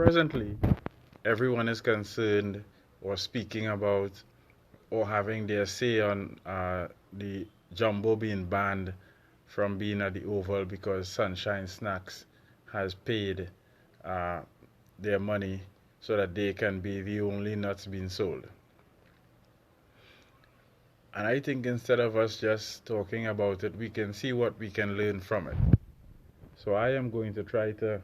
Presently, everyone is concerned or speaking about or having their say on the jumbo being banned from being at the Oval because Sunshine Snacks has paid uh, their money so that they can be the only nuts being sold. And I think instead of us just talking about it, we can see what we can learn from it. So I am going to try to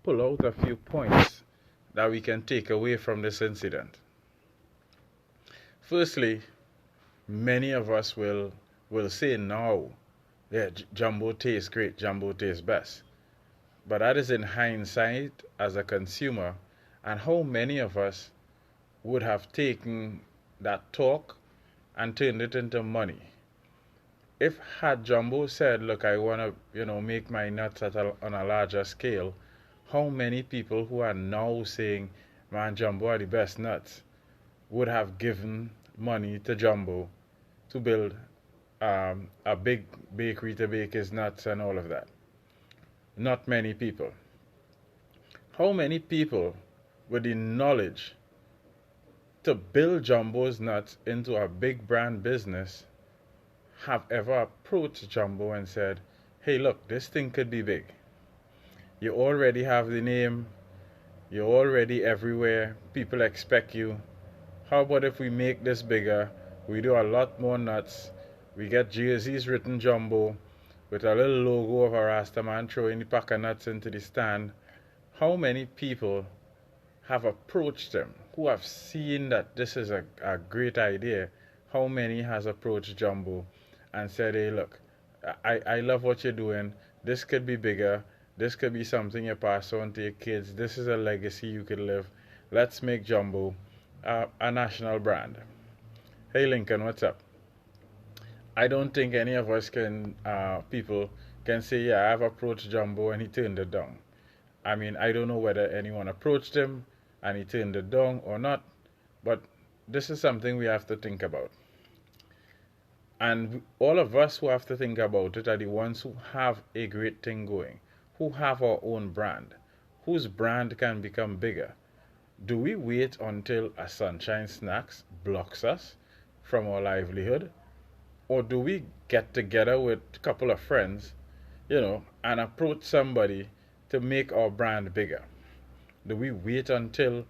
pull out a few points that we can take away from this incident. Firstly, many of us will say now, yeah, jumbo tastes great, jumbo tastes best. But that is in hindsight as a consumer, and how many of us would have taken that talk and turned it into money. If had Jumbo said, "Look, I want to, make my nuts on a larger scale," how many people who are now saying, "Man, Jumbo are the best nuts," would have given money to Jumbo to build a big bakery to bake his nuts and all of that? Not many people. How many people with the knowledge to build Jumbo's nuts into a big brand business have ever approached Jumbo and said, "Hey, look, this thing could be big. You already have the name, you're already everywhere, people expect you. How about if we make this bigger? We do a lot more nuts. We get jerseys written Jumbo with a little logo of a Rasta man throwing the pack of nuts into the stand." How many people have approached them who have seen that this is a great idea? How many has approached Jumbo and said, "Hey, look, I love what you're doing. This could be bigger. This could be something you pass on to your kids. This is a legacy you could live. Let's make Jumbo a national brand." Hey, Lincoln, what's up? I don't think any of us people can say, "Yeah, I've approached Jumbo and he turned it down." I mean, I don't know whether anyone approached him and he turned it down or not, but this is something we have to think about. And all of us who have to think about it are the ones who have a great thing going, who have our own brand, whose brand can become bigger. Do we wait until a Sunshine Snacks blocks us from our livelihood? Or do we get together with a couple of friends, and approach somebody to make our brand bigger? Do we wait until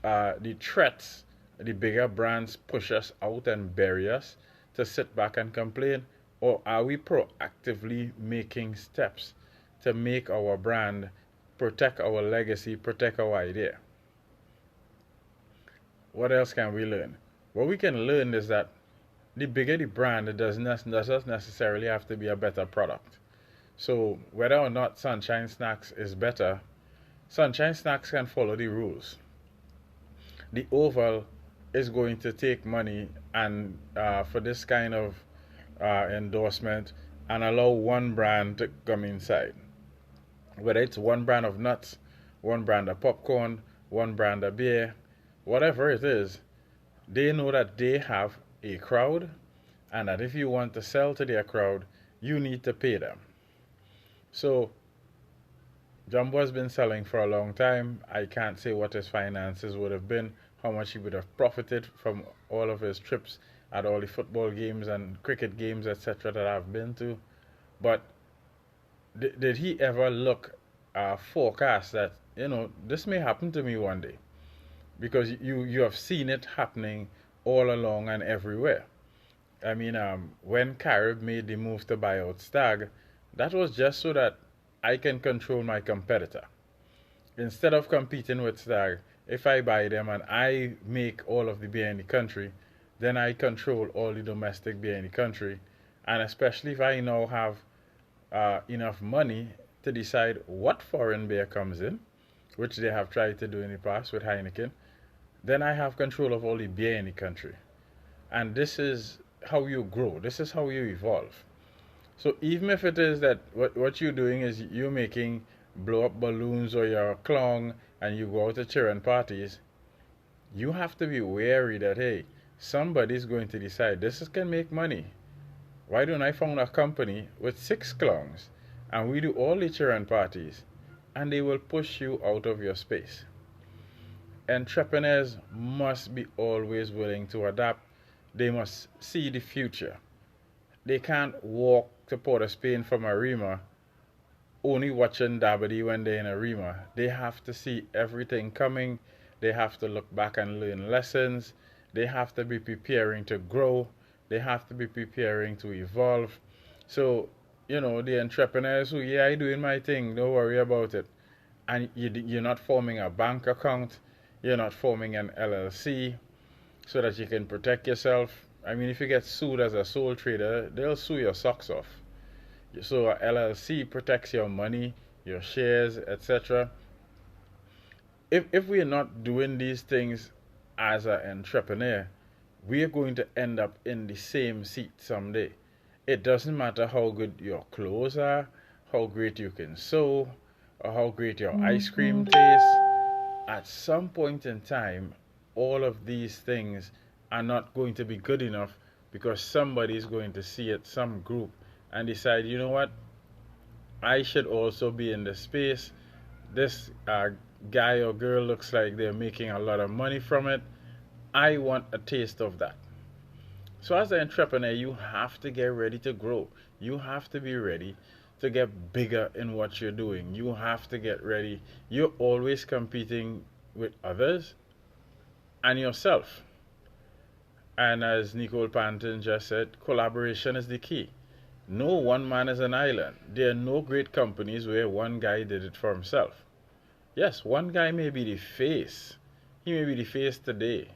the threats, the bigger brands push us out and bury us to sit back and complain? Or are we proactively making steps to make our brand, protect our legacy, protect our idea? What else can we learn? What we can learn is that the bigger the brand, it doesn't necessarily have to be a better product. So whether or not Sunshine Snacks is better, Sunshine Snacks can follow the rules. The Oval is going to take money and for this kind of endorsement and allow one brand to come inside. Whether it's one brand of nuts, one brand of popcorn, one brand of beer, whatever it is, they know that they have a crowd and that if you want to sell to their crowd, you need to pay them. So Jumbo has been selling for a long time. I can't say what his finances would have been, how much he would have profited from all of his trips at all the football games and cricket games, etc., that I've been to. But did he ever look forecast that this may happen to me one day? Because you have seen it happening all along and everywhere. I mean, when Carib made the move to buy out Stag, that was just so that I can control my competitor. Instead of competing with Stag, if I buy them and I make all of the beer in the country, then I control all the domestic beer in the country. And especially if I now have enough money to decide what foreign beer comes in, which they have tried to do in the past with Heineken, then I have control of all the beer in the country. And this is how you grow. This is how you evolve. So even if it is that what you're doing is you're making blow up balloons or you're a clown and you go out to cheering parties, you have to be wary that, hey, somebody's going to decide this can make money. Why don't I found a company with 6 clowns and we do all the cheering parties? and they will push you out of your space. Entrepreneurs must be always willing to adapt. They must see the future. They can't walk to Port of Spain from Arima only watching Dabadi when they're in Arima. They have to see everything coming. They have to look back and learn lessons. They have to be preparing to grow. They have to be preparing to evolve. So, the entrepreneurs who, yeah, I doing my thing, don't worry about it. And you're not forming a bank account, you're not forming an LLC so that you can protect yourself. I mean, if you get sued as a sole trader, they'll sue your socks off. So a LLC protects your money, your shares, etc. If we are not doing these things as an entrepreneur, we are going to end up in the same seat someday. It doesn't matter how good your clothes are, how great you can sew, or how great your ice cream tastes. At some point in time, all of these things are not going to be good enough because somebody is going to see it, some group, and decide, you know what, I should also be in the space. This guy or girl looks like they're making a lot of money from it. I want a taste of that. So as an entrepreneur, you have to get ready to grow. You have to be ready to get bigger in what you're doing. You have to get ready. You're always competing with others and yourself. And as Nicole Panton just said, collaboration is the key. No one man is an island. There are no great companies where one guy did it for himself. Yes, one guy may be the face. He may be the face today,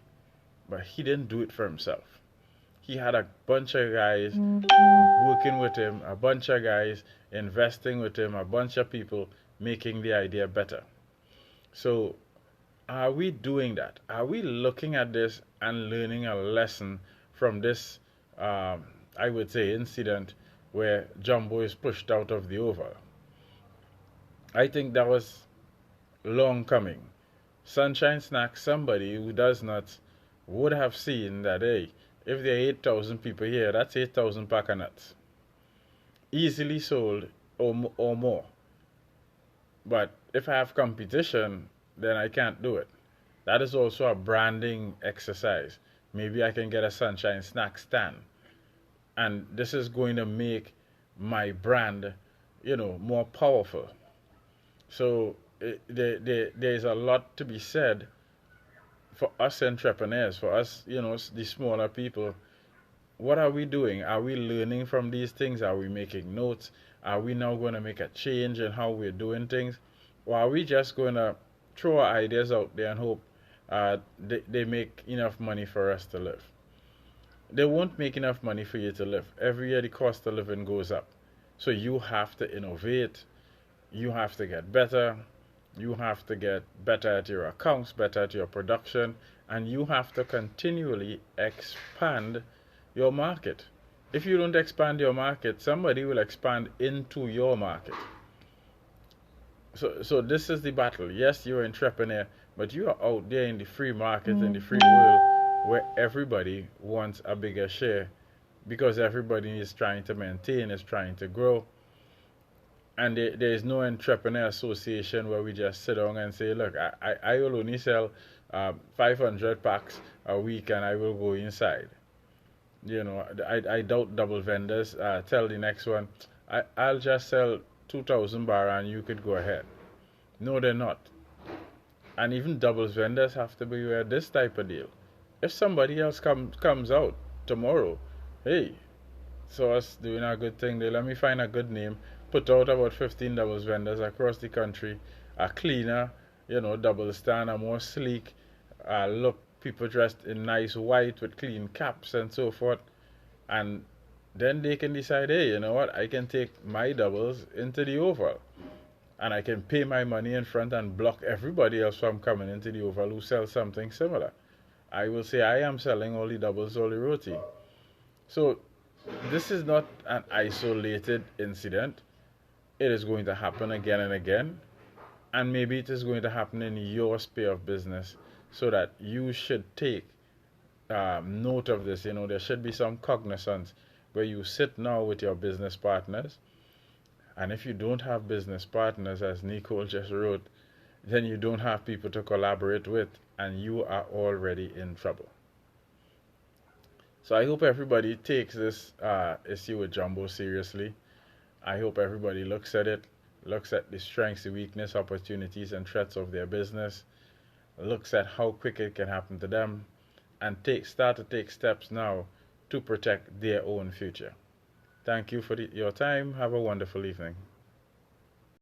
but he didn't do it for himself. He had a bunch of guys working with him, a bunch of guys investing with him, a bunch of people making the idea better. So, are we doing that? Are we looking at this and learning a lesson from this, I would say, incident where Jumbo is pushed out of the oval? I think that was long coming. Sunshine Snacks, somebody who does nuts, would have seen that, hey, if there are 8,000 people here, that's 8,000 pack of nuts. Easily sold or more. But if I have competition, then I can't do it. That is also a branding exercise. Maybe I can get a Sunshine Snack stand. And this is going to make my brand, more powerful. So there's a lot to be said for us entrepreneurs, for us, the smaller people. What are we doing? Are we learning from these things? Are we making notes? Are we now going to make a change in how we're doing things? Or are we just going to throw our ideas out there and hope they make enough money for us to live? They won't make enough money for you to live. Every year the cost of living goes up. So you have to innovate. You have to get better. You have to get better at your accounts, better at your production, and you have to continually expand your market. If you don't expand your market, somebody will expand into your market. So this is the battle. Yes, you're an entrepreneur, but you are out there in the free market, in the free world, where everybody wants a bigger share because everybody is trying to maintain, is trying to grow. And there is no entrepreneur association where we just sit down and say, look, I will only sell 500 packs a week and I will go inside. I doubt double vendors tell the next one, I'll just sell 2,000 bar and you could go ahead. No, they're not. And even doubles vendors have to be aware of this type of deal. If somebody else comes out tomorrow, hey, so us doing a good thing there, let me find a good name, put out about 15 doubles vendors across the country, a cleaner, double stand, a more sleek, look, people dressed in nice white with clean caps and so forth, and then they can decide, hey, you know what, I can take my doubles into the oval, and I can pay my money in front and block everybody else from coming into the oval who sells something similar. I will say I am selling all the doubles, all the roti. So this is not an isolated incident. It is going to happen again and again, and maybe it is going to happen in your sphere of business, so that you should take note of this. There should be some cognizance where you sit now with your business partners And if you don't have business partners, as Nicole just wrote, then you don't have people to collaborate with, and you are already in trouble. So I hope everybody takes this issue with Jumbo seriously. I hope everybody looks at it, looks at the strengths, the weakness, opportunities, and threats of their business, looks at how quick it can happen to them, and start to take steps now to protect their own future. Thank you for your time. Have a wonderful evening.